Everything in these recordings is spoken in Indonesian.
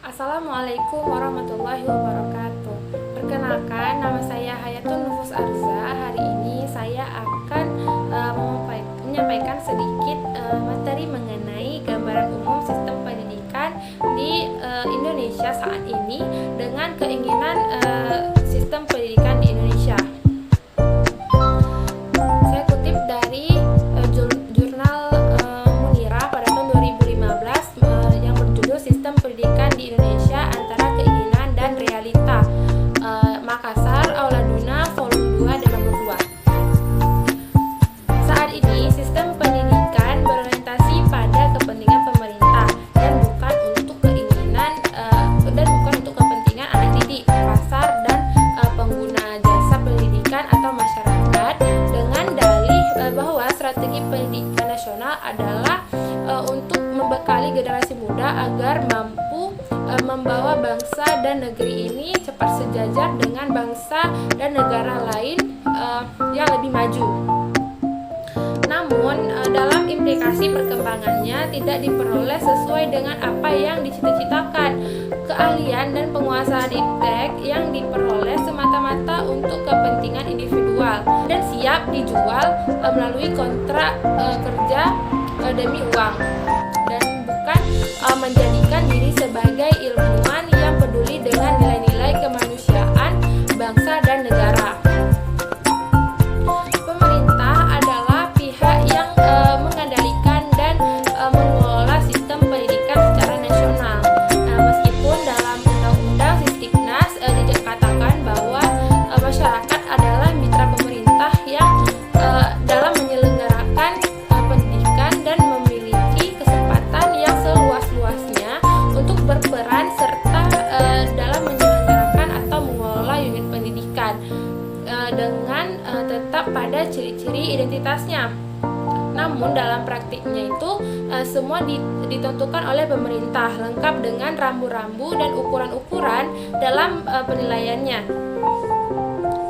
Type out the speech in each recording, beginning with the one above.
Assalamualaikum warahmatullahi wabarakatuh. Perkenalkan, nama saya Hayatun Nufus Arza. Hari ini saya akan menyampaikan sedikit materi mengenai gambaran umum sistem pendidikan di Indonesia saat ini dengan keinginan sistem pendidikan di Indonesia. Saya kutip dari jurnal Munirah pada tahun 2015 yang berjudul Sistem Pendidikan di Indonesia Antara Keinginan dan Realita, Makassar, Aula Duna, volume 2 dan nomor 2. Saat ini sistem pendidikan berorientasi pada kepentingan pemerintah dan bukan untuk kepentingan anak didik, pasar dan pengguna jasa pendidikan atau masyarakat, dengan dalih bahwa strategi pendidikan nasional adalah untuk membekali generasi muda agar mampu membawa bangsa dan negeri ini cepat sejajar dengan bangsa dan negara lain yang lebih maju. Namun, dalam implikasi perkembangannya tidak diperoleh sesuai dengan apa yang dicita-citakan. Keahlian dan penguasaan iptek yang diperoleh semata-mata untuk kepentingan individual dan siap dijual melalui kontrak kerja demi uang, dan bukan menjadikan diri sebagai ilmuwan yang peduli dengan nilai-nilai kemanusiaan bangsa dan negara. Pemerintah adalah pihak yang mengendalikan dan mengelola sistem pendidikan secara nasional. Meskipun dalam Undang-Undang Sisdiknas dikatakan bahwa masyarakat adalah mitra pemerintah yang dalam menyelenggarakan pendidikan dan memiliki kesempatan yang seluas-luasnya untuk berperan serta dalam menyelenggarakan atau mengelola unit pendidikan dengan tetap pada ciri-ciri identitasnya. Namun dalam praktiknya itu semua ditentukan oleh pemerintah, lengkap dengan rambu-rambu dan ukuran-ukuran dalam penilaiannya.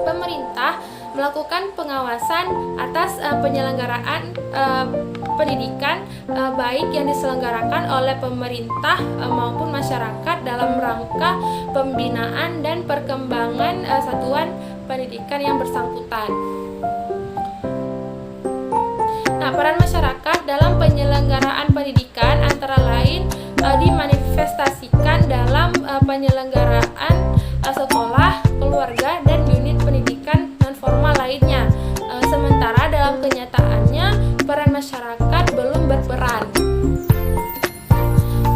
Pemerintah melakukan pengawasan atas penyelenggaraan pendidikan baik yang diselenggarakan oleh pemerintah maupun masyarakat dalam rangka pembinaan dan perkembangan satuan pendidikan yang bersangkutan. Nah, peran masyarakat dalam penyelenggaraan pendidikan antara lain dimanifestasikan dalam penyelenggaraan sekolah, keluarga, dan unit pendidikan non-formal lainnya. Sementara dalam kenyataannya peran masyarakat belum berperan.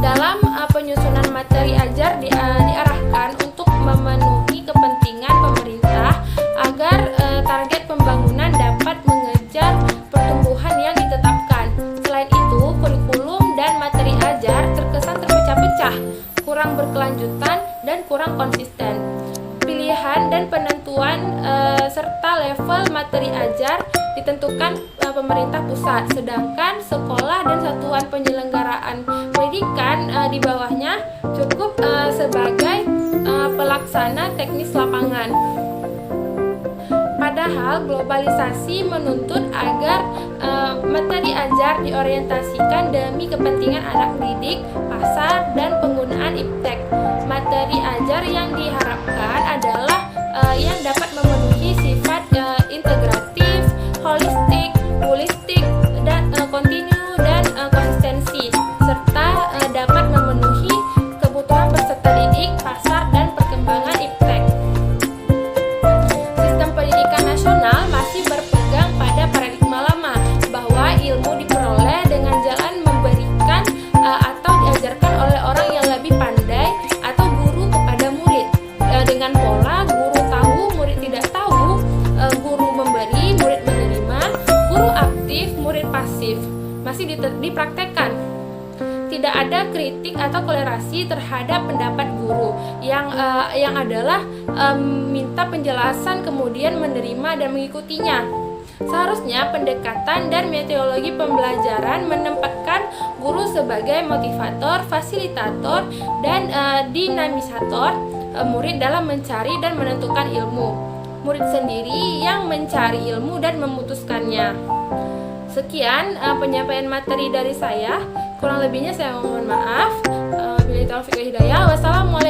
Dalam penyusunan materi ajar diarahkan untuk memenuhi kepentingan pemerintah agar target pembangunan dapat mengejar pertumbuhan yang ditetapkan. Selain itu, kurikulum dan materi ajar terkesan terpecah-pecah, kurang berkelanjutan dan kurang konsisten. Pilihan dan penentuan serta level materi ajar ditentukan pemerintah pusat, sedangkan sekolah dan satuan penyelenggaraan pendidikan di bawahnya cukup sebagai pelaksana teknis lapangan. Padahal globalisasi menuntut agar materi ajar diorientasikan demi kepentingan anak didik, pasar, dan penggunaan iptek. Materi ajar yang diharapkan adalah yang dapat memenuhi sifat integratif, holistik, dan kontinu dan konsistensi, serta dapat memenuhi kebutuhan peserta didik, pasar, dan perkembangan iptek. Sistem pendidikan nasional masih berpegang pada paradigma lama bahwa ilmu diperoleh dengan jalan memberikan atau diajarkan oleh orang yang lebih pandai atau guru kepada murid, dengan pola guru tahu, murid tidak tahu, guru memberi, murid menerima, guru aktif, murid pasif, masih dipraktekkan. Tidak ada kritik atau toleransi terhadap pendapat guru yang adalah minta penjelasan kemudian menerima dan mengikutinya. Seharusnya pendekatan dan metodologi pembelajaran menempatkan guru sebagai motivator, fasilitator, dan dinamisator murid dalam mencari dan menentukan ilmu. Murid sendiri yang mencari ilmu dan memutuskannya. Sekian penyampaian materi dari saya. Kurang lebihnya saya mohon maaf. Wabillahi taufiq wal hidayah. Wassalamualaikum